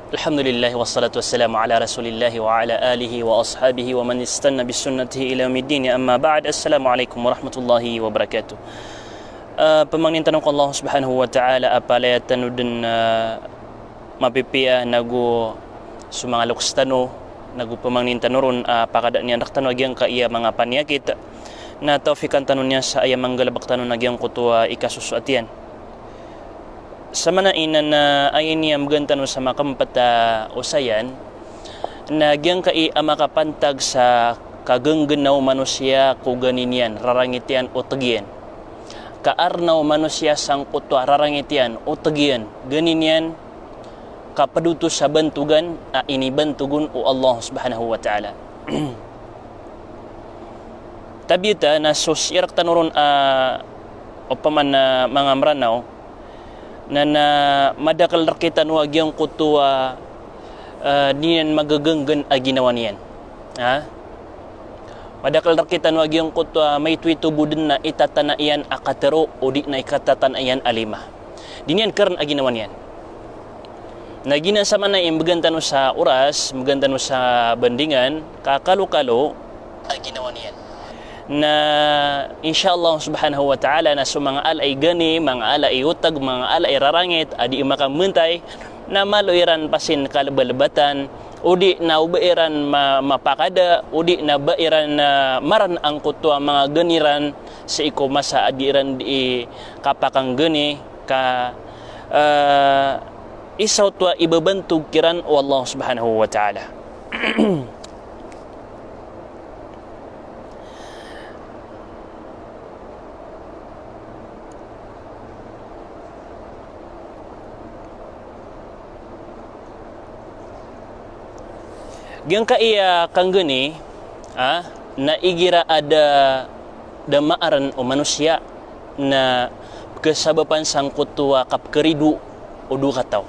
Alhamdulillah wassalatu wassalamu ala rasulillah wa ala alihi wa ashabihi wa man istanna bisunnatihi ila yaumiddin. Amma ba'd. Assalamualaikum warahmatullahi wabarakatuh. Pemangnin tanong ko Allah subhanahu wa ta'ala apalaya tanudin mapipia nagu sumanga lukstano nagu pemangnin tanurun pakada niya naktanong agyang ka iya mga panyakit na taufikan tanong niya sa ayang manggalabak tanong agyang kutua ikasusuatian. Sa manainan na ayin niya magantano sa makampata usayan na gyang kai makapantag sa kagenggenaw manusia kuganinian rarangitian o tagian kaarnaw manusia sang kutwa rarangitian o tagian ganinian kapaduto sa bantugan ini bantugun o Allah subhanahu wa ta'ala. Tabita na susyarak tanuron o paman na mga mranaw na madakal rakitan wag yung kutua niyan magagenggen aginawa niyan. Madakal rakitan wag yung kutua may tuitubudin na itatanaian akatero o di na ikatatanayan alima. Diniyan karon aginawa niyan. Nagina sa man na imbagantano sa oras, magantano sa bandingan, kakalo-kalo aginawa niyan. Na insyaallah subhanahu wa ta'ala na mga alay gani, mga alay utag, mga alay rarangit, adi makamuntay na maluiran pasin kalabalbatan, udi na ubairan mapakada, udi na bairan na maran ang kutwa mga ganiran sa iko masa adiran di kapakang gani ka isaw tuwa ibabantog kiran o Allah subhanahu wa ta'ala. Gyang kaiya kang gani na igira ada damaaran o manusia na kasabapan sang kutua kapkeridu o du kataw.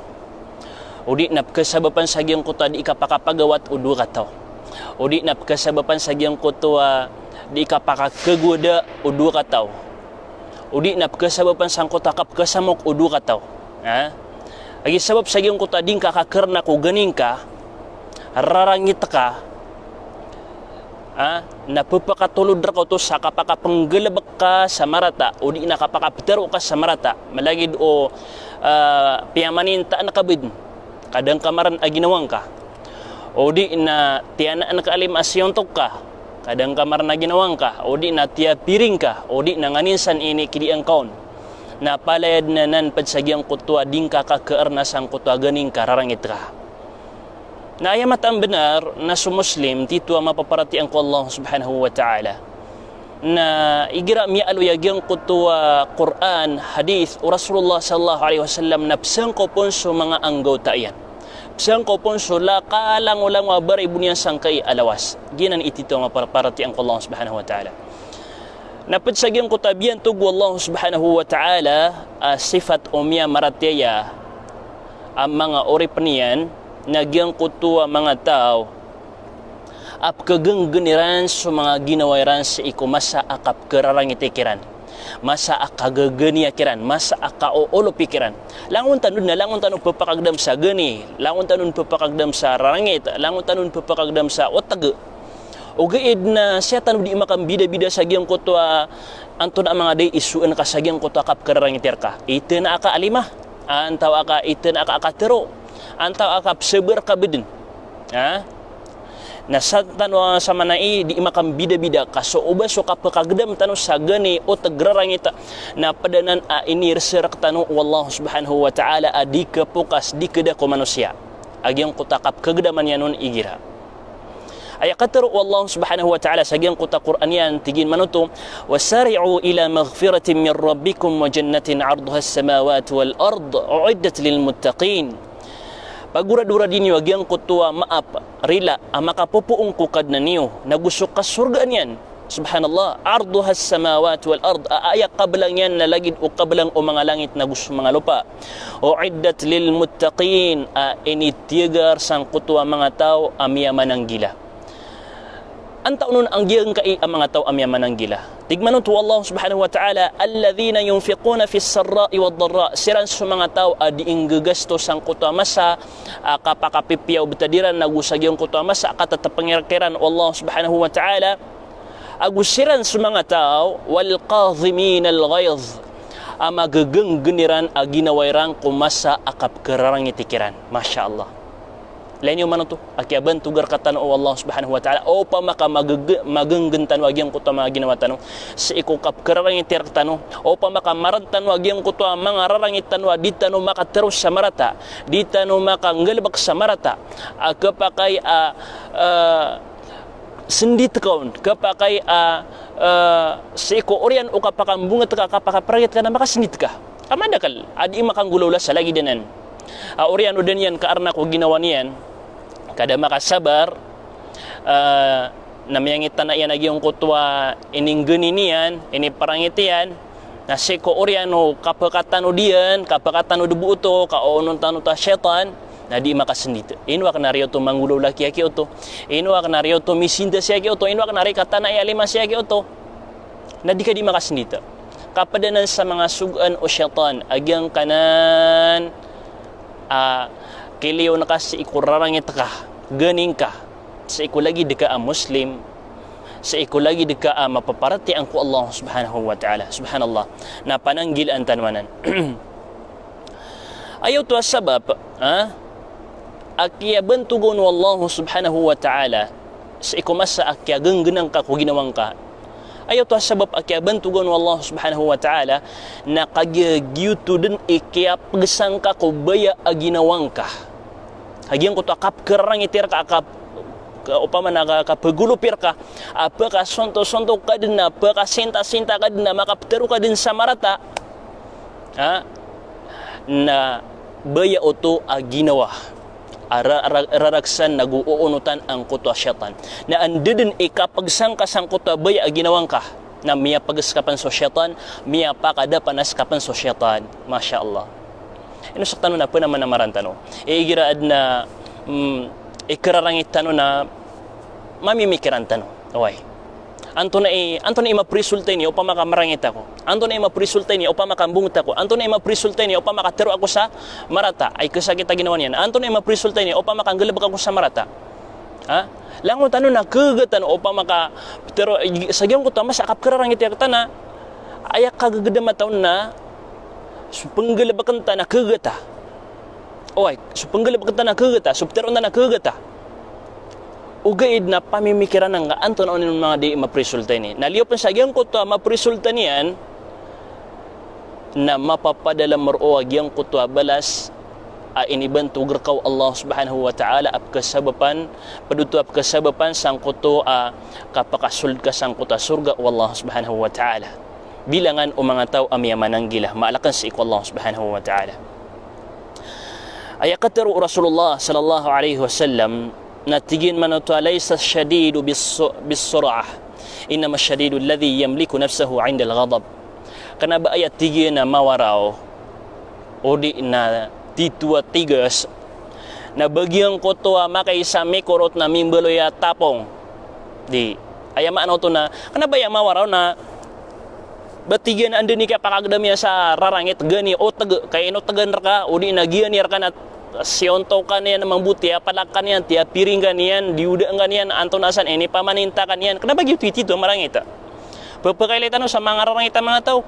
O di na kasabapan sa gyang kutua di kapakapagawat o du kataw. O di na kasabapan sa gyang kutua di kapakakegoda o du kataw. O di na kasabapan sang kutua kapkasamok o du kataw. Agi sabab sa gyang kutua ding kakakerna ko ganing ka rarangit ka napapakatulod ra ko to sa kapakapanggalabak ka sa marata o di nakapakaptero ka sa marata malagid o piyamaninta nakabid kadang kamaran aginawang ka o di na tiyanaan ka alimasyon tok ka kadang kamaran aginawang ka o di na tiya piring ka o di na nganinsan ini kidi ang kaon na palayad na nan padsagyang kutwa ding kakakearna sang kutwa ganing ka rarangit ka. Na ayamat ang benar na sumuslim tito ang mapaparatian ko Allah subhanahu wa ta'ala na igira mialuyagyang kutua Quran, hadith o Rasulullah sallallahu alaihi wasallam na psang ko ponso mga anggota yan psang ko ponso lakalang ulang wabaray bunyan sangkay alawas ginan itito ang mapaparatian ko Allah subhanahu wa ta'ala na padsagyang kutabian tugo Allah subhanahu wa ta'ala sifat o miya maratiya ang mga oripanian nagyang kutua mga tao ap kagengeniran sa mga ginawairan sa iko masa akap kerarangitikiran masa akagagenia kiran masa akaolo pikiran langon tanun papakagdam sa gani langon tanun papakagdam sa rarangit langon tanun papakagdam sa otag o gaid na siya tanun di makambida-bida sa gyang kutua anton ang mga day isuan ka sa gyang kutua kap kerarangitir ka ito na aka alima antaw aka ito na aka akatero antaw akap seber kabidin na sa tanong sa manai di makambida-bida kaso uba so kapakagdam tanong sa gani o tagrarangita na padanan ini reserak tanong wallahu subhanahu wa ta'ala di kapukas di kada ko manusia agyang kutakap kagdaman yan nun igira ay katero wallahu subhanahu wa ta'ala sa agyang kuta Quran yan tigin manuto wasari'u ila maghfiratin min rabbikum wa jannatin 'arduha as-samawati wal ard uiddat lil muttaqin pagura-dura din yung agyang kutua maap rila makapupuong kukad na niyo nagusok ka surga niyan subhanallah arduhas samawat wal ard ayak kabelang yan na lagid o kabelang o mga langit na gusto mga lupa o iddat lil muttaqin initigar sang kutua mga tao amyaman ang gila ang taon nun ang giyang kai ang mga tao amyaman ang gila Tigmanon tu Allah subhanahu wa ta'ala, alladhina yunfiquna fis sarra'i wad dharra, siran sa mga tao adi inggagastos sang kuta masa kapakapipiyaw betadiran nagusagyong kuta masa katatapangirkiran Allah subhanahu wa ta'ala, agusiran sa mga tao wal qadhimin al ghayz, amagagengeniran aginawairang kumasa akap kerarang itikiran. Masya Allah. Lain yung mana tu akiaban tugar katan o Allah subhanahu wa ta'ala o pa maka magenggentan wagyang kuta mga ginawa tanong sa ikukap kerarangit tanong o pa maka marantan wagyang kuta mga rarangit tanong di tanong maka terus sa marata di tanong maka ngelbak sa marata kapakay sendit kaun kapakay sa iku orian o kapakambungat ka kapakaprayat ka na maka sendit ka kamadakal adi makanggulola sa lagi dinan orian o din yan kaarna ko ginawa niyan kada makasabar namayangita na yan yung kutwa iningguni niyan iniparangitian na siko oriano kapakatan o diyan kapakatan o dubuto kaonon tanu ta syaitan na di makasendito inwa kanaryo to mangulo laki aki oto inwa kanaryo to misinda siya aki oto inwa kanaryo katana ialima siya aki oto na di ka di makasendito kapadanan sa mga sugan o syaitan agyang kanan kiliyo na kasi ikurarangit ka, ganing ka, sa iku lagi deka Muslim, sa iku lagi deka mapaparati ang ku Allah subhanahu wa ta'ala, subhanallah, na pananggil ang tanwanan. Ayaw to asabab, akya bantugon wallahu subhanahu wa ta'ala, sa iku masa akya genggenang ka kung ginawang ka, ayaw to asabab akya bantugon wallahu subhanahu wa ta'ala na kagyagiyuto din ikya pagsang ka kubaya aginawang ka hagyang ko to akap kerangitir ka akap upama nakakapagulupir ka apa ka sonto-sonto ka din na apa ka sinta-sinta ka din na makaptero ka din sa marata na baya oto aginawa araragsan naguuunutan ang kutwa syaitan na andedin ikapagsang kasang kutwa baya aginawang ka na miya pagaskapan so syaitan miya pakada panaskapan so syaitan. Masya Allah. Inusak tanong na po naman na marantano igiraad na ikararangit tanong na mamimikiran tanong okay anto na imaprisultay niya upang makamarangit ako. Anto na imaprisultay niya upang makambungot ako. Anto na imaprisultay niya upang makatero ako sa marata. Ay kasakit na ginawa niyan. Anto na imaprisultay niya upang makanggalabak ako sa marata. Langon tanong na kagatan upang makatero. Sagyang ko tama sa kapkararangit niya katana. Ayak kagagdamataw na supanggalabak ta na kagata. Okay, supanggalabak ta na kagata. Suptero na kagata. Ugaid na pamimikiran ng anto na unin mga di maprisulta ni. Naliyo pa sa agyang kutwa maprisulta niyan na mapapadala maro agyang kutwa balas iniban tugar kaw Allah subhanahu wa ta'ala ap kasabapan paduto ap kasabapan sang kuto kapakasuld ka sang kuta surga wallahu subhanahu wa ta'ala. Bilangan o mga tao amyaman ang gila maalakan si iku Allah subhanahu wa ta'ala. Ayakataru Rasulullah sallallahu alaihi wasallam natigin man ito laysa syadidu bis-sur'ah innama syadidu alladhi yamliku nafsahu 'inda al-ghadab kana ba ayat tigin na mawaraw o di na titwa tigas na bagyang ko to makaisami kurot na mimbaloya tapong di ayama ano to na kana ba ya mawaraw na batigyan andeni ka pakagdamya sa rarangit gani o tag kayno tagan ka o di nagian yar kana sionto kanian mambuti apalakan yan tia piring kanian diudang kanian anton asan ini pamaninta kanian kenapa gitu itu marangita pepekailetan sa mga rarangita mga tao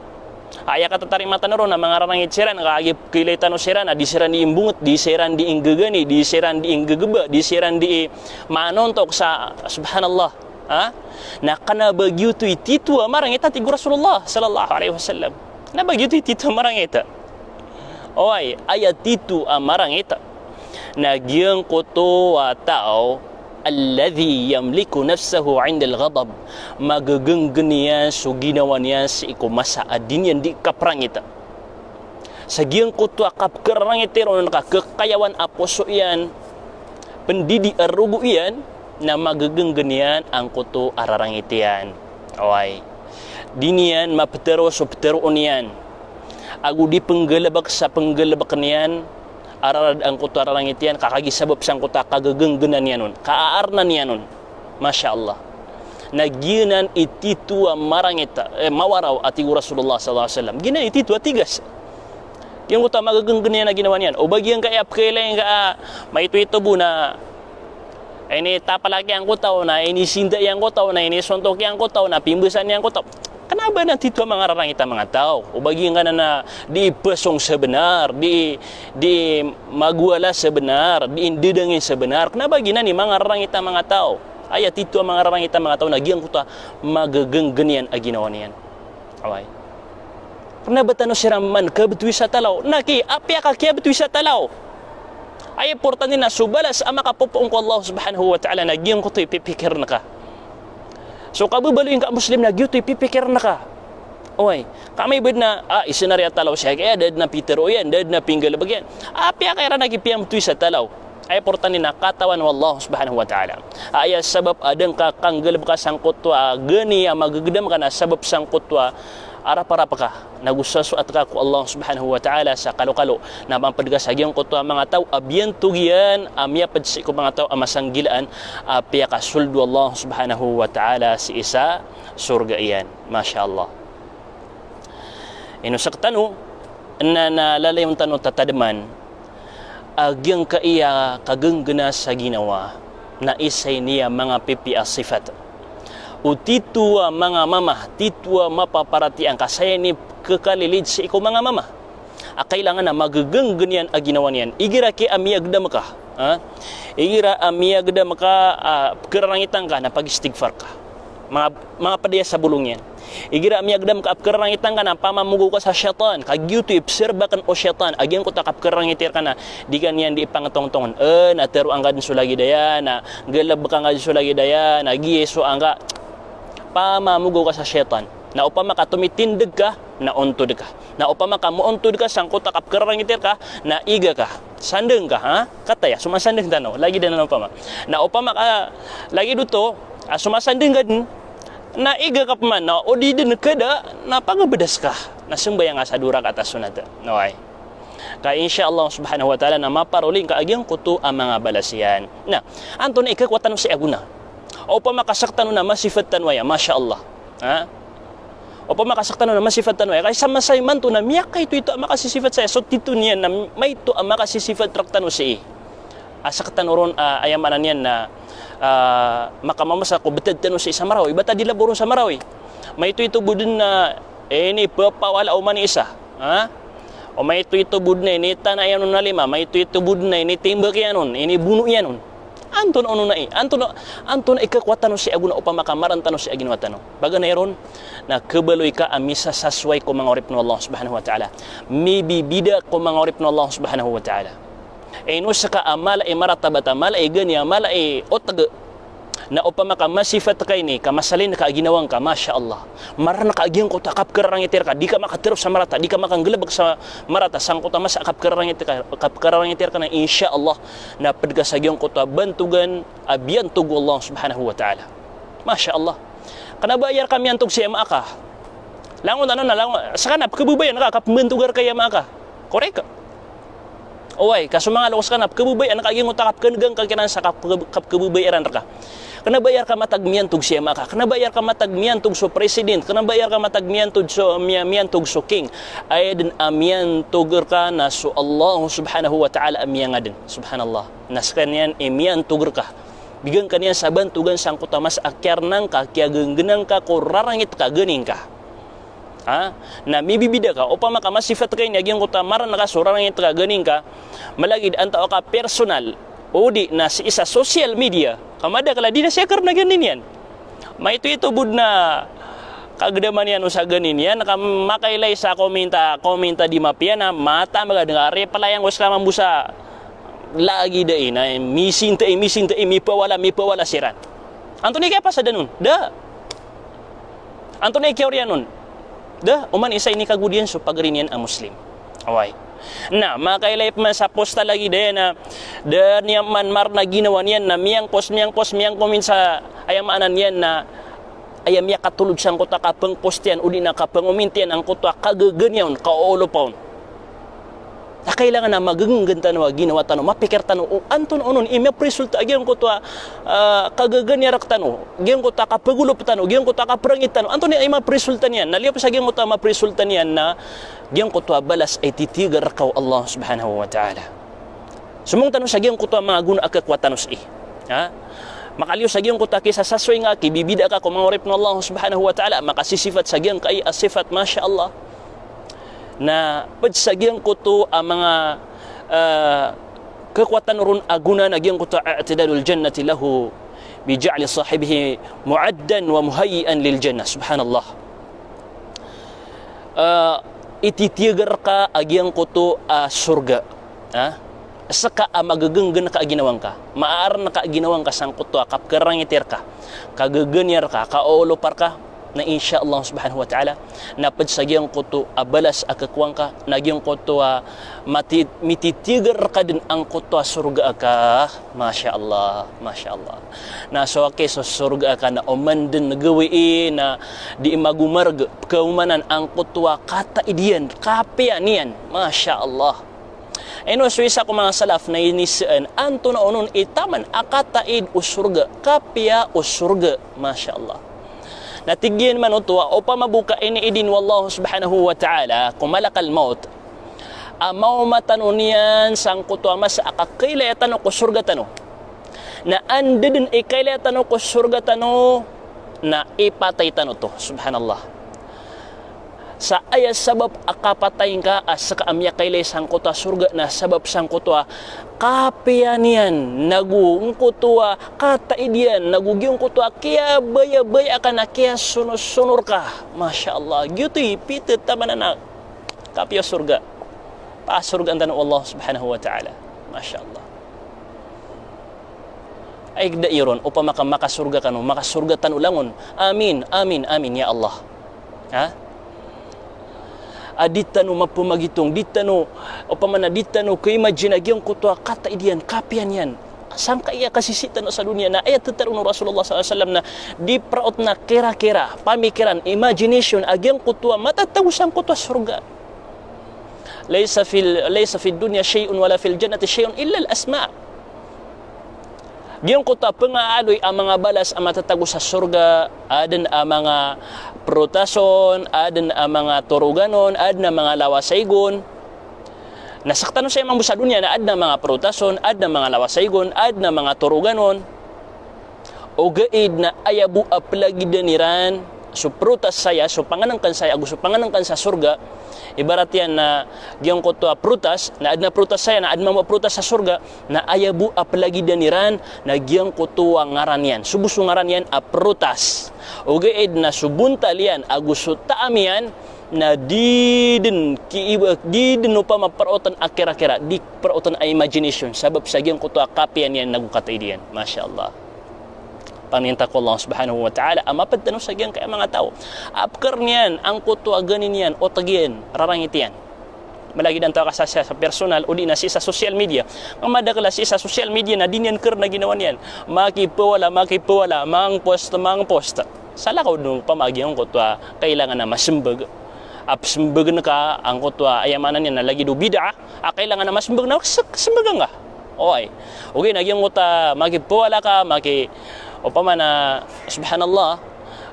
aya katatarima tanoro na mga rarangit siran kaagi kiletan siran disiran di imbungut disiran di inggegani disiran di inggegeba disiran di manontok sa subhanallah na kana bagyutu itu marangita ti Rasulullah sallallahu alaihi wasallam na bagyutu itu marangita oy ayat itu amarang ita nagyang koto wa tao alladhi yamliku nafsahu 'inda al-ghadab magagenggen niya so ginawa niya sa ikumasa adin yan di kaprang ita sa giyang koto akap kerang itero na kakayawan aposo yan pendidi arugo yan na magagenggen yan ang koto ararang itiyan oy dinian mapetero so petero niyan agu di penggelabak sa penggelabak niyan ararad ang kuta rarangit yan kakagisabab sang kuta kagagenggenan niyan nun kaaarnan niyan nun Masya Allah naginan ititua marangita mawaraw ati Rasulullah sallallahu alaihi wasallam ginan ititua tigas yang utama magagenggen na ginawa niyan o bagian kaya kailan ka may ito bu na ini tapalaki ang kutaw na ini sinda yang kutaw na ini sontok yang kutaw na pimbesan yang kutaw. Kenapa nanti itu mengarang kita mengataau? Bagi yang na di pesong sebenar, di maguala sebenar, di indidengin sebenar. Kenapa gina ni mengarang kita mengataau? Ayat itu mengarang kita mengataau nagiang kuta magagenggenian aginawanian. Awai. Kenapa tano siraman ke betuisa talaw? Naki api akakia betuisa talaw? Ay importante na subalas ama kapupong ko Allah subhanahu wa ta'ala nagiang kuta ipipikir na ka. So kabubaluin ka Muslim na gyutoy pipikir na ka. Oy, kami bid na isenarya talaw siya kaya dad na Peter o yan, dad na pinggal bagyan. Pia kaya nagipiyam tuy sa talaw. Ay portan na katawan wallahu subhanahu wa ta'ala. Ay sabab adang ka kanggalab ka sangkotwa gani magagdam ka na sabab sangkotwa arap-arap ka nagusaso at ka ku Allah subhanahu wa ta'ala sa kalokalo na mampadgas agyang kotwa mga tao abyan tugian amya padsi ko mga tao amasanggilaan apya ka suldo Allah subhanahu wa ta'ala si isa surga iyan masyaallah ino saktano na nalalay yung tanong tatadaman agyang kaiya kagenggena sa ginawa na isay niya mga pipi sifat o titua mga mama, titua mapaparati ang kasaya ni kekalilid sa ikaw mga mama. Kailangan na magagenggenyan ang ginawa niyan. Igira ki amiyagdam ka. Igira amiyagdam ka, kerangitan ka na pag-istighfar ka. Mga padaya sa bulong yan. Igira amiyagdam ka, kerangitan ka na pamamugo ka sa syaitan. Kagyutoy, obserbakan o syaitan. Agyan ko takap kerangitir ka na, di ganyan di ipangatong-tongon. Natero ang gadin sulagi daya, na galab ka nga sulagi daya, na giyeso ang ka. Pamamugo ka sa syaitan na upama ka tumitindig ka na untod ka na upama ka muuntod ka sangkot takap kerangitir ka na iga ka sandeng ka kataya sumasandeng tano lagi din na upama na upama ka lagi duto sumasandeng ka din na iga ka paman na o di din kada na pagabedas ka na sumbayang sa durak atas sunat naway ka insyaallah subhanahu wa ta'ala na maparuling ka agyang kuto ang mga balasian na anto na ikakwatan si aguna o pa makasaktan na masifatan waya masyaallah o pa makasaktan na masifatan waya kay samasay man to na miyak kay ito makasisifat sa so tito niya na may to makasisifat traktano si asaktan ron ayamanan niyan na makamamasa ko betad tano si Samarawi bata dila boron Samarawi may ito budin na ini papawala o man isa o may ito budin na ini tanayan na lima may ito budin na ini timbak yanon ini buno yanon Anton ono na Anton ikakwatan si aguna upama kamarantan si aginwatan baga nayron na kebaloy ka amisa sasway ko mga orip no Allah subhanahu wa ta'ala mibibida ko mga orip no Allah subhanahu wa ta'ala no saka amala maratabata mala ganya mala otag na upama ka masifat kay ni kamasalin ka ginawang ka masyaallah marana ka agyang ko takap kerangitir ka di ka makatirop sa marata di ka makanggelebak sa marata sangkot mas akap kerangitir ka na insyaallah na pedga sa agyang ko bantugan abyan tugo Allah subhanahu wa ta'ala masyaallah kana bayar kami antog si ama ka langon na langon sakana kebubayan ka kapmentugar kay ama ka korek Oway, kaso mga lawas kanap, kabubay, anak aging utakap kanagang kakinan sa kabubayaran ka. Kanabayar ka matagmiantog siya maka, kanabayar ka matagmiantog so president, kanabayar ka matagmiantog so miantog so king. Ay din amiantog ka na so Allah subhanahu wa ta'ala amiyang din, subhanallah. Nas kanyan miantog ka. Bigyan kanyan sa bantugan sang kutamas akyar nang ka, kaya genggenang ka, kurarangit ka, gening ka. Na mibibida ka upama ka masifat kay nagyang kutamaran naka surang ito ka ganing ka malagid anta ka personal o di na si isa social media kamada kala di na siya kar na ganin yan may ito bud na kagdaman yan sa ganin yan nakamakailay sa komenta di mapya na mata magadangari palayang was ka mambusa lagi dai na missing mipawala siran Antony kaya pa sa danun da Antony kaya nun uman isa ini kagudian so pagrinyan ang Muslim. Away. Na makailay man sa posta lagi de na da niya man mar na ginawa niyan na miyang post miyang comment sa ayamanan niyan na ayam ya katulog sang kota kapeng postian udi na kapeng umintian ang kota kagaganyaw kaolo paun. na kailangan na magaganda no ginawa tano mapikir tano o anton onon ime resulta agyan ko to kagaganyarak tano gyan ko ta kapagulup tano gyan ko ta kaprangit tano anton ay mapresulta niyan naliyap sa gyan ko ta mapresulta niyan na gyan ko to balas ay titigar kaw Allah subhanahu wa ta'ala sumong tano sa gyan ko to mga guna akakwatanos ha makaliw sa gyan ko ta kisa sasoy nga kibibida ka kung mangorip ng Allah subhanahu wa ta'ala makasisifat sa gyan kay asifat masya Allah na padsagyan ko to ang mga kekuatan ron aguna nagyan ko to i'tidalul jannati lahu bija'li sahibihi mu'addan wa muhayyi'an lil jannah subhanallah ititigar ka agyan ko to surga saka magaganggan ka ginawang ka maaar na ka ginawang ka sang ko to kapkarangitir ka kagaganyar ka kaolopar ka na insya Allah subhanahu wa ta'ala na padsagyan ko to abalas akakwang ka nagyang ko to mititigar ka din ang ko to surga ka masya Allah na so so surga ka na umandin nagawi na di magumarg kaumanan ang ko to kata idiyan kapian niyan masya Allah eno so isa ko mga salaf na inisaan anto na onon itaman akataid usurga kapia usurga masya Allah natigyan man utuwa o pamabuka iniidin wallahu subhanahu wa ta'ala kumalakal maut amaw matanunian sang kutwa mas akakailayatan ko surga tano na andedin ikailayatan ko surga tano na ipatay tano to subhanallah sa ayat sabab akapatayin ka sa kaamya kailay sang kutwa surga na sabab sang kutwa kapianian nagung kutwa kataidian nagugyong kutwa kaya baya-baya ka na kaya sunur ka masya Allah gitu pitit taman na kapya surga pa surga ang tanong Allah subhanahu wa ta'ala masya Allah ay dairon upang makasurga ka no makasurga tanulangon amin amin amin ya Allah ha aditano mapumagitong ditano o pamana ditano kay imagine agyang kutwa kata idiyan kapian yan sangka iya kasisitan sa dunia na ayat tatarun Rasulullah SAW na di praot na kira-kira pamikiran imagination agyang kutwa matatawusan kutwa surga laysa fil dunya shay'un wala fil jannati shay'un illa al asma' Giyong ko ta pangaaloy ang mga balas ang matatago sa surga, adan ang mga prutason, adan ang mga turuganon, adan ang mga lawasaygon. Nasaktan sa imang busa dunya na adan ang mga prutason, adan ang mga lawasaygon, adan ang mga turuganon. O gaid na ayabu aplagidaniran, so prutas saya, so panganangkan saya, so panganangkan sa surga, ibarat yan na giyong ko to prutas na adna prutas saya na adma mo prutas sa surga na ayabu apalagi daniran na giyong ko to ngaran yan subuso ngaran yan a prutas o gaid na subuntal yan aguso taamian na didin pa maparotan akira-kira di parotan a imagination sabab sa giyong ko to kapian yan nagukatay diyan masya Allah paninta ko Allah subhanahu wa ta'ala amapad tanong sa gyan kaya mga tao apkar niyan ang kuto aganin yan o tagyan rarangit yan malagi dan tao ka sa personal o di na sa social media ang madakala sa social media na din yan kar na ginawan yan makipawala mang post sa lakaw nung pamagyan ko to kailangan na masimbag apsimbag na ka ang kuto ayamanan yan na lagi do bida kailangan na masimbag na simbagan ka okay nagyang ko ta makipawala ka o pamana subhanallah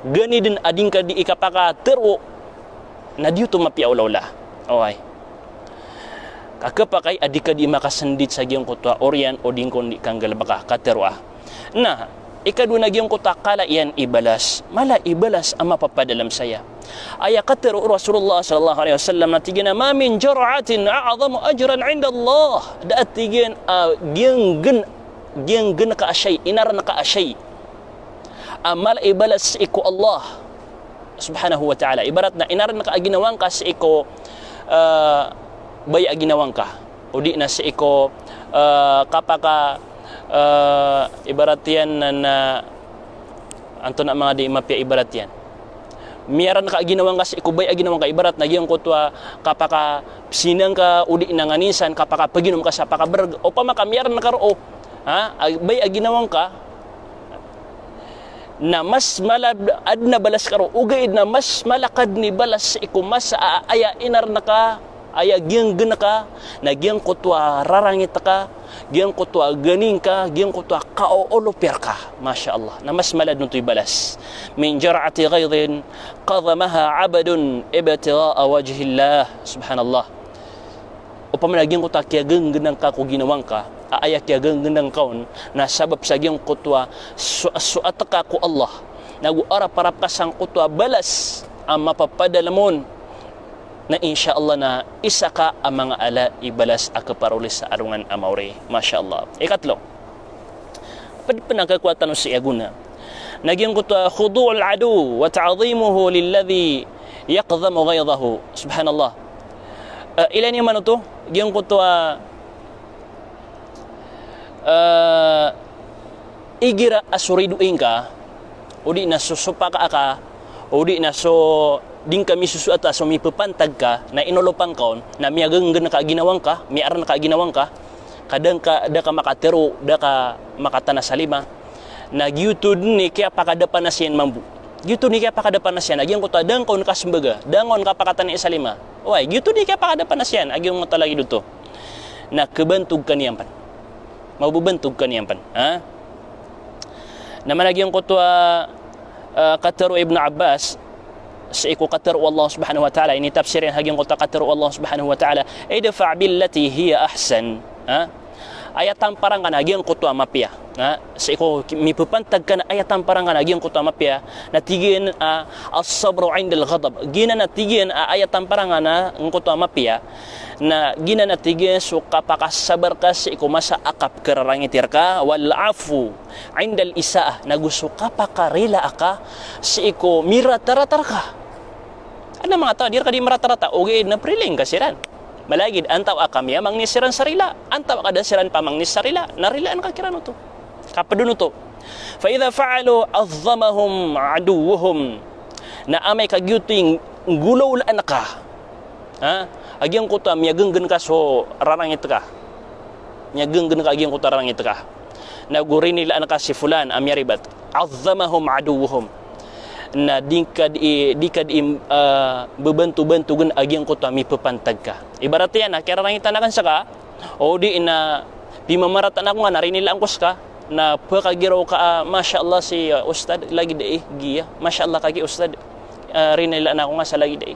gani din ading ka di ikapaka tero na dito mapiaulawla okay kakapakay adik ka di makasandit sa giyong kutwa oryan o din kundi kang galbaka katerwa na ikadu na giyong kutwa kala iyan ibalas mala ibalas ang mapapadalam saya aya katero Rasulullah sallallahu alaihi wasallam na tigina ma min jar'atin a'zamu ajran 'inda Allah daat tigin giyang ka ashay inar na ka ashay amal ibalas iko Allah subhanahu wa ta'ala ibarat na inaran na kaaginawang ka sa iko bay aginawang ka o di na sa iko kapaka ibarat yan na anto na mga di mapya ibarat yan miyaran na kaaginawang ka sa iko bay aginawang ka ibarat na giyong kutwa kapaka sinang ka o di nanganisan kapaka paginom ka sa pakaberg o pamaka miyaran na karo bay aginawang ka na mas adna balas karo ugaid na mas malakad ni balas iku mas aya inar naka aya giang genaka na giang kutwa rarangit ka giang kutwa ganing ka giang kutwa kaolo perka masyaallah na mas malad nutoy balas min jar'ati ghaidin qadamaha 'abdun ibtigha'a wajhillah subhanallah upama giang kutwa kya genang ka ko ginawang ka aya kya genang kaon na sabab sa giang kutwa suataka ko Allah naguara para kasang kutwa balas ang mapapadalamon na insyaallah na isa ka ang mga ala ibalas akaparulis sa arungan amawre masyaallah. Ikatlo panagkakwatan si aguna naging kutwa khudu'ul adu wa ta'dhimuhu lilladhi yaqdhamu ghaydahu subhanallah. Ilan yung to yung kutwa igira asuriduin ka o di na susupaka ka o di na so din kami susuata so may pupantag ka na inolopang kaon na miyagang na kaginawang ka miaran na kaginawang ka kadang ka da ka makatero da ka makatana sa lima na gyutud ni kaya pakadapan na siyan mambu gyutud ni kaya pakadapan na siyan agyang ko ta dang kaon kasumbaga dangon ka pakatana sa lima oy gyutud ni kaya pakadapan na siyan agyang mo talagi dito na kebantug kaniyang pan mabubantug kaniyang pan ha naman agyang ko to Qataru Ibn Abbas sa iku qataru Allah subhanahu wa ta'ala ini tafsirin haging kota qataru Allah subhanahu wa ta'ala idfa' billati hiya ahsan ha ayatan parang kana haging kota mapia ha sa iku mipupantag kana ayatan parang kana haging kota mapia natigin as-sabru 'inda al-ghadab gina natigin ayatan parang kana ng kota mapia na gina natigin so kapakasabar ka sa iku masa akap kararangitir ka wal afu 'inda al-isa'a naguso kapakarila ka sa iku mirataratar ka ano mga tao dir ka di maratarata okay na priling kasiran malagid antaw akam ya mangnisiran sarila antaw kada siran pamangnis sarila narilaan ka kirano to kapaduno to fa idha fa'alu azzamahum aduwuhum na amay kagyuting gulaw laan ka ha agyang kuta miyagenggen ka so rarangit ka miyagenggen ka agyang kuta rarangit ka naguri nila ka si fulan amyaribat azzamahum aduwuhum na dikad bebantu-bantugan agyang kuta mipupantag ka ibarat yan kaya rarangitan na kan saka o di na pimamaratan ako nga narinila ang ka na pagkagiraw ka masyaallah si ustad lagi dai giya masyaallah kagi ustad rinila na ako nga sa lagi dai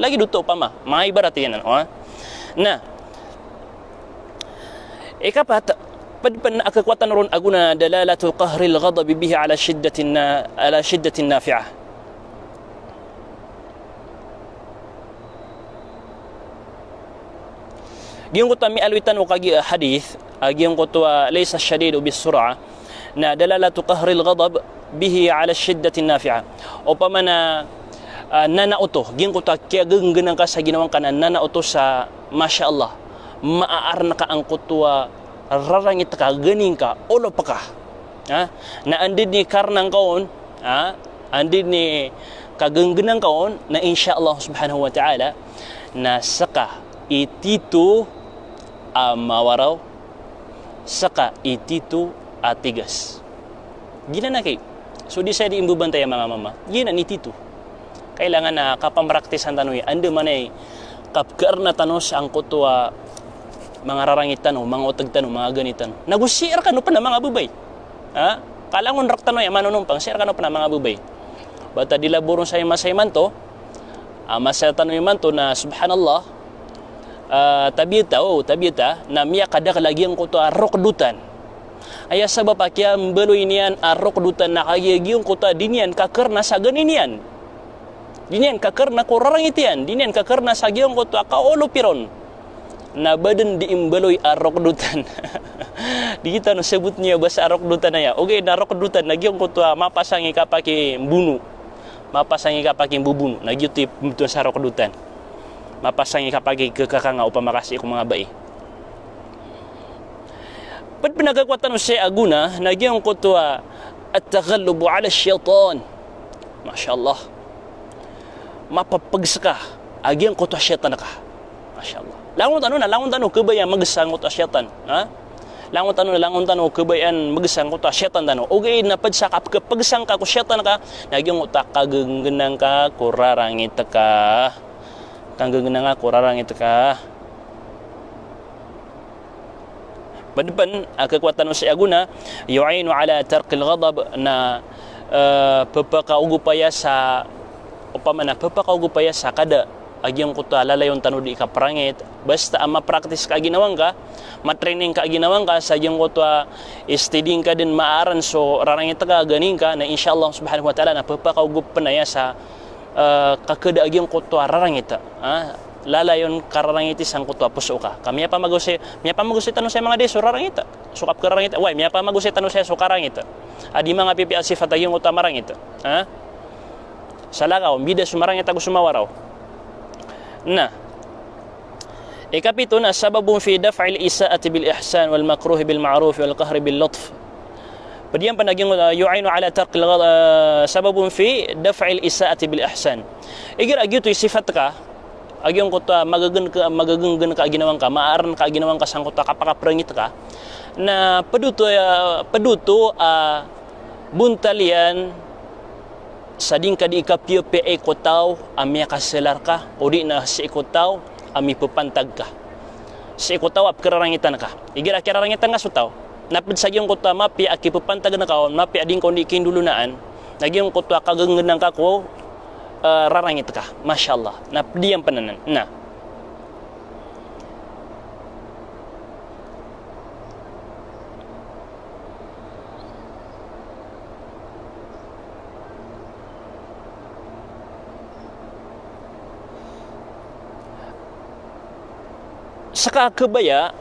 lagi duto pa mga ibarat yan ha na ikapat padpan akakwatan ron aguna dalalatu qahril ghadab bihi ala shiddatin nafi'ah giyong ko tami alwitan o kagi hadith giyong ko to laysa shadidu bis sur'a na dalalatu qahril ghadab bihi ala shiddatin nafi'ah o pamana nanauto giyong ko ta kaya genggenang ka sa ginawang kanan nanauto sa masyaallah maaar na ka ang kutwa rarangit ka ganing ka ulo pa ka ha na andid ni karnang kaon ha andid ni kagenggenang kaon na insyaallah subhanahu wa ta'ala na saka itito mawaraw saka itito atigas gina na kay so di sa di imbubantay mga mama gina ni tito kailangan na kapamraktisan tanoy ando man ay kapkar na tanos ang kutwa mga rarangitan o mga utagtan o mga ganitan nagusir ka no pa na mga bubay ha kalangon raktan no manunong pang share ka no pa na mga bubay bata dilaburong sa masayman to masaytan no man to na subhanallah tabita na miya kada lagi ang kuto rokdutan aya sabab akya mbeloy niyan rokdutan na kagiyong kuto dinyan kakerna sa ganinian dinyan kakerna ko rarangitian dinyan kakerna sa giyong kuto kaolo piron na badan diimbaloy arokdutan di kita no sebut niya basa arokdutan na ya okay na arokdutan nagyong kuto mapasangi kapaki bunu mapasangi kapaki bubunu nagyuti to sa arokdutan mapasangi kapagi kekakanga upang makasih ko mga bai pad pinagakwatan sa aguna nagyong kuto at-taghallub ala syaitan masyaallah mapapagsaka agyang kuto syaitan ka masyaallah langon tanu kebayan magesang kuto syaitan ha langon tanu kebayan magesang kuto syaitan tanu okay na padsakap kepagsang ka ko syaitan ka nagyong utak kagenggenang ka kurarangit ka kang gagana nga kurarang ito ka. Padpan kekuatan sa aguna yu'inu ala tarqil ghadab na pagpakaugupaya sa upamana pagpakaugupaya sa kada agyang kuta lalayon tanu di ka prangit basta ama practice ka ginawang ka matraining ka ginawang ka sa agyang kuta studying ka din maaran so rarangit ka ganing ka na insyaallah subhanahu wa ta'ala na pagpakaugup panaya sa kakada agyang kuta rarangit lalayon kararangiti sang kuta puso ka kami pa magusi tanong sa mga deso rarangita sukap kararangita way miya pa magusi tanong sa sukarangita adi mga pipial sifat agyang kuta marangita salagaw bida sumarangita gusto mawaraw na ikapito na sababun fi daf'il isaati bil ihsan wal makruh bil ma'ruf wal qahr bil lutf padiyan panaging yu'inu ala tarqil sababun fi daf'il isaati bil ihsan igir agyuto sifat ka agyong kuta magagenggen ka ginawang ka maaran ka ginawang ka sang kuta kapakaprangit ka na paduto buntalian sading ka di ikapyo pe ekotaw amya kaselar ka o di na si ekotaw ami pupantag ka si ekotaw ap kararangitan ka igira kararangitan nga sutaw napid sa gyong kuta mapi aki pupantag na kaon mapi ading kon di kindulunaan nagyong kuta kagenggen ka ko rarangit ka masyaallah na diam pananan na saka kebaya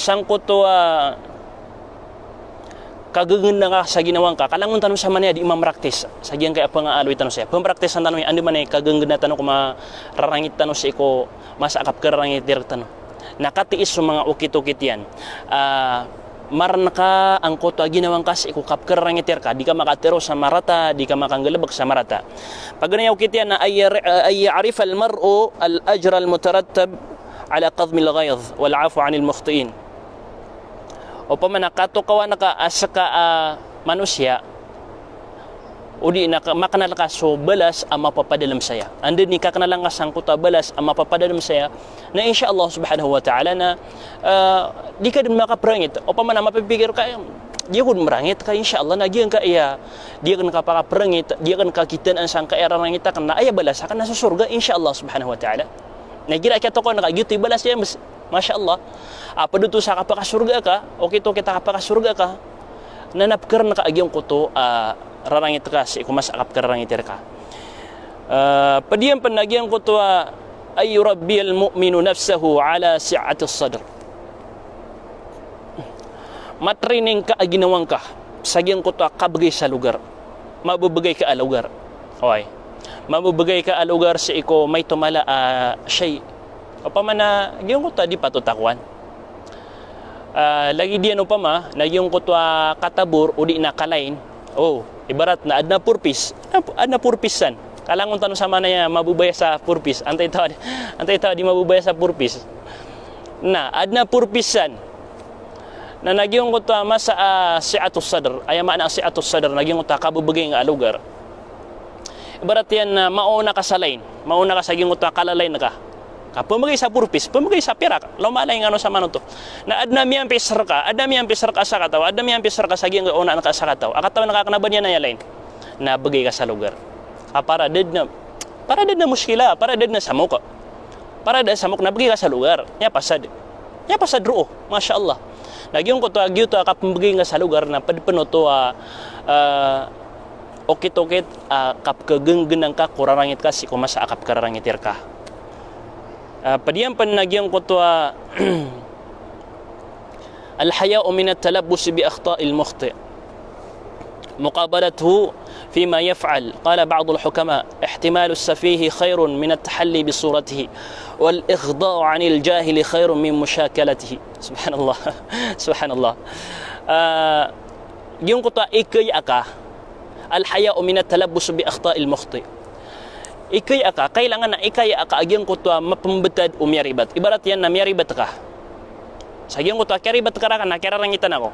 sangkot kagaganda nga sa ginawang ka kalangon tanong sa manaya di mamraktis sa giyang kaya pa nga aloy tanong siya pamraktis ang tanong andi manay kagaganda tanong kung mararangit tanong siya ko masakap kararangit dir tanong nakatiis sa mga ukit-ukit yan maran ka ang koto ginawang ka sa ikukap kararangit dir ka di ka makatero sa marata di ka makanggalabag sa marata pag ganyan ukit yan na ay ya'rif al-mar'u al-ajra al-mutarattab ala qadmi al-ghayz wal 'afu 'anil mukhtiin o pamanakato kawa naka asaka manusia udi na makanal ka so balas ang mapapadalam saya andin ni kakanalang ka sangkuta balas ang mapapadalam saya na insyaallah subhanahu wa ta'ala na di ka din makaprangit o pamana mapipigir ka di ko marangit ka insyaallah na giyan ka iya di kan kapakaprangit di kan kakitan ang sang kairarangita kan na ay balas kan nasa surga insyaallah subhanahu wa ta'ala nagira ka to ko nakagyuti balas ya masyaallah apa duto sa kapakasurga ka o kito kita kapakasurga ka nanapkar na kaagyong kuto rarangit ka si kumas akap kararangiter ka padiyan panagyang kuto ay yurabbi al-mu'minu nafsahu ala si'ati as-sadr matraining ka aginawang ka sagyang kuto kabagay sa lugar mabubagay ka a lugar okay mabubagay ka a lugar si iko may tumala shay o pamana gyung kuto di patutakwan lagi diyan upama na yung kutwa katabur o di nakalain ibarat na adna purpisan kalangon tanong sama na yan mabubaya sa purpis antay tao di mabubaya sa purpis na adna purpisan na nagyong kutwa masa si'atus sadr ay maana ang si'atus sadr nagyong kutwa kabubagay nga lugar ibarat yan na mauna ka sa lain mauna ka sa gyung kutwa kalalain na ka pamagay sa purpis, pamagay sa pirak lumalay nga no sa mano to na adnami ang pisar ka sa kataw adnami ang pisar ka sa giyang una ka sa kataw akataw nakakanaban yan na yalain na bagay ka sa lugar para did na muskila para did na samok na bagay ka sa lugar nya pasad ro masyaallah nagyong ko to agyuto kapambagay nga sa lugar na padpano to okit-okit kapkagenggenang ka kurarangit ka si kumasa akap kararangitir ka padiyan panagyang kutwa الحياء من التلبس بأخطاء المخطئ مقابلته فيما يفعل قال بعض الحكماء احتمال السفيه خير من التحلي بصورته والإخضاع عن الجاهل خير من مشاكلته سبحان الله سبحان الله yung kutwa ikay aka الحياء من التلبس بأخطاء المخطئ ikay aka kailangan na ikay aka agyang kutwa mapambetad o miyaribat ibarat yan na miyaribat ka sa agyang kutwa karibat ka na kararangitan ako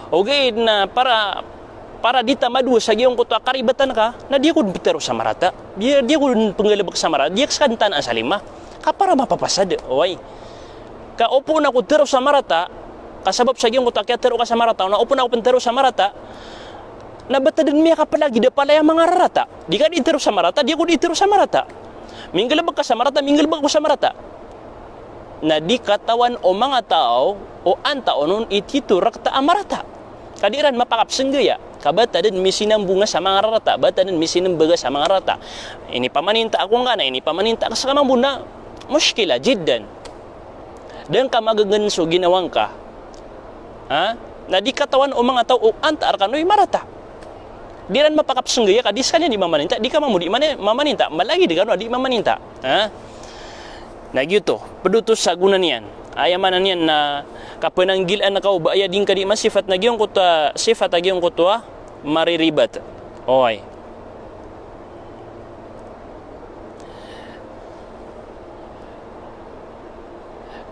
okay na para dita madu sa agyang kutwa karibatan ka na di ko betero sa marata di ko panggalabak sa marata di kaskantan ang salima kapara mapapasad. Oy. Ka upo na ko tero sa marata, kasabab sa giyong ko takya tero ka sa marata, na upo na ko tero sa marata, nabatadan miya ka palagi da pala yung mga rarata. Di ka di tero sa marata, di ko di tero sa marata. Minggalabag ka sa marata, minggalabag ko sa marata. Na di katawan o mga tao o antao nun ititurak ta amarata. Kadiran mapakapsenggaya. Kabata din misinambunga sa mga rata. Bata din misinambaga sa mga rata. Ini pamaninta ako nga na, ini pamaninta ka sa kamambuna. Muskila, jiddan. Dan ka magaganso ginawang ka. Ha? Na di katawan o mga tao o antar ka no'y marata. Di ran mapakapsenggaya ka, di sekalian di mamaninta. Di ka mamudi mamaninta. Malagi di ka no, di mamaninta. Ha? Nagyuto, pedutus sa guna niyan. Ayamanan niyan na kapenanggilan na kau ba din ka di man sifat na giyong kuta sifat na giyong kuta mariribat. Oy.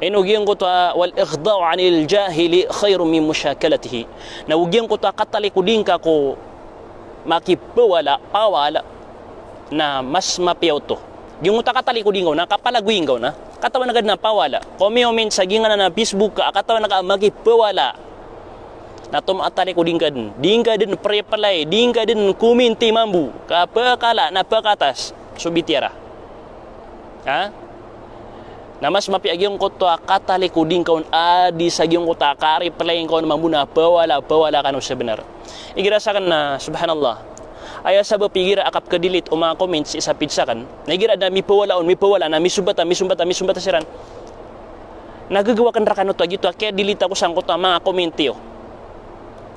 Inugiyong kuta wal ikhda'u 'anil jahili khairum min musyakalatihi. Na ugiyong kuta katalikudin ka ko makipawala pawala na mas mapiyaw to. Yung utakatali ko dingaw na kapalaguin gaw na katawan agad na pawala comment sa gingan na Facebook ka katawan na magipawala na tumatali ko din ka din prepalay din ka din kuminti mambu kapakala na pakatas subitiara ha na mas mapiagyong ko to katali ko din kaun adi sa gyong ko takari play ko na mamuna pawala kanu sebenar igirasakan na subhanallah. Aya sa bapigira akap kadilit o mga comments isa pizza kan nagira na mipawala na misumbata siran nagagawa kan rakano to agito kaya dilita ko sang ko to mga komentiyo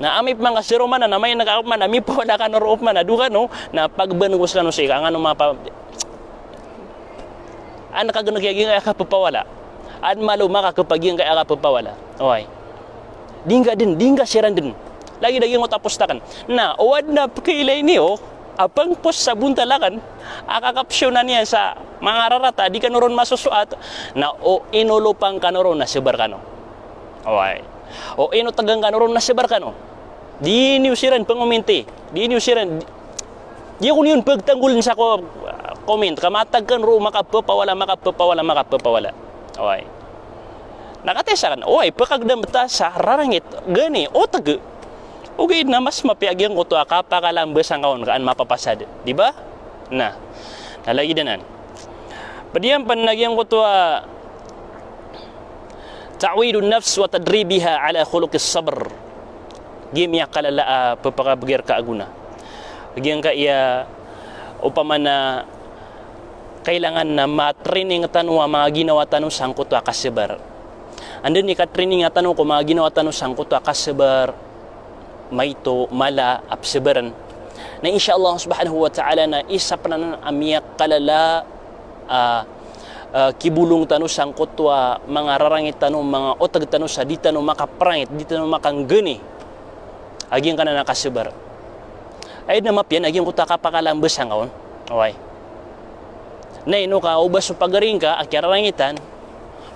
na amip mga zero man na may nag-up man na mipawala ka no roof man na duka no na pagbanugos ka no siya ang ano mga an nakaganagiging ay kapapawala an malo makakapaging kay kapapawala okay dingga siran din lagi mo tapos takan na uwad na kailay niyo apang pos sa buntalakan akakapsyon na niya sa mga rarata di ka noron masusuat na o inulupang ka noron na sibar ka no okay o inutagang ka noron na sibar ka no di niyo siran panguminti di niyo siran di ko niyon pagtanggulin sa ko comment kamatag kan ro makapapawala okay nakatesa kan okay pagkagdam ta sa rarangit gani o tag okay na mas mapiagyan ko to kapakalambes ang kaon kaan mapapasad, di ba? Na, nalagi danan. Padiyan panagyan ko to ta'widun nafs wa tadribiha ala khuluqis sabr. Gimya kalala papakabagir ka aguna. Agyan ka iya upama na kailangan na matraining tanong mga ginawa tanong sangkot to kasabar. Andun ni ka training tanong ko mga ginawa tanong sangkot to kasabar. Maito mala abseberan na insyaallah subhanahu wa ta'ala na isa panan amiyak kalala kibulong tanu sangkotwa mga rarangit tanu mga otag tanu sa di tanu makaprangit di tanu makanggeni aging kana nakasebar ay na mapyan aging kuta kapakalambes hangaon okay na ino ka ubas pagaring ka akirarangitan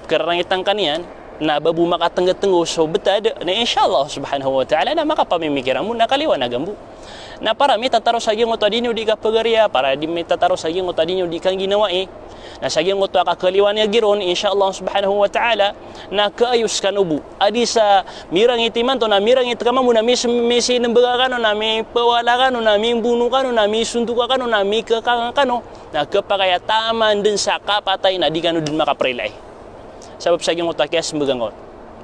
kararangitan kaniyan na babu makatengga-tenggo so betad na insyaallah subhanahu wa ta'ala na makapamimikiran mo nakaliwanag ambu na para mi tataro sa gyung utadinyo di ka pagariya para di mi tataro sa gyung utadinyo di kang ginawa na sa gyung uta ka kaliwanag giron insyaallah subhanahu wa ta'ala na kaayos kanubu adi sa mirang itiman to na mirang itkama mo na misi nembaga kano na mi pawala kano na mi buno kano na mi suntuka kano na mi kakang kano na kapakayataman din sa kapatay na di kano din makaprilay sabab sa gyung utakya sembagangon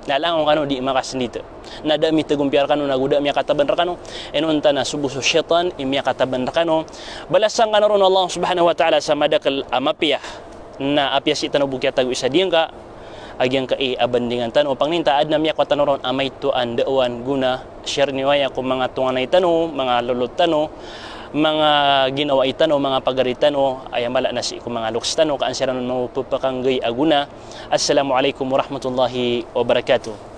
nalang kanu di makasendito nada mi tegumpiar kanu naguda mi kataban rakano enunta na subuh syaitan mi kataban rakano balasang kanu Allah subhanahu wa ta'ala sa madakal amapiyah na apiyah si tanu bukya tagu isa diangka agyang ka abandingan tanu pangninta adna mi katanuron amay tuan dawan guna share niwaya ko mga tunganay tanu mga lulot tanu mga ginawa itano mga pagaritano ay mala na si mga lukstano kaan sira mo pupakanggay aguna. Assalamualaikum warahmatullahi wabarakatuh.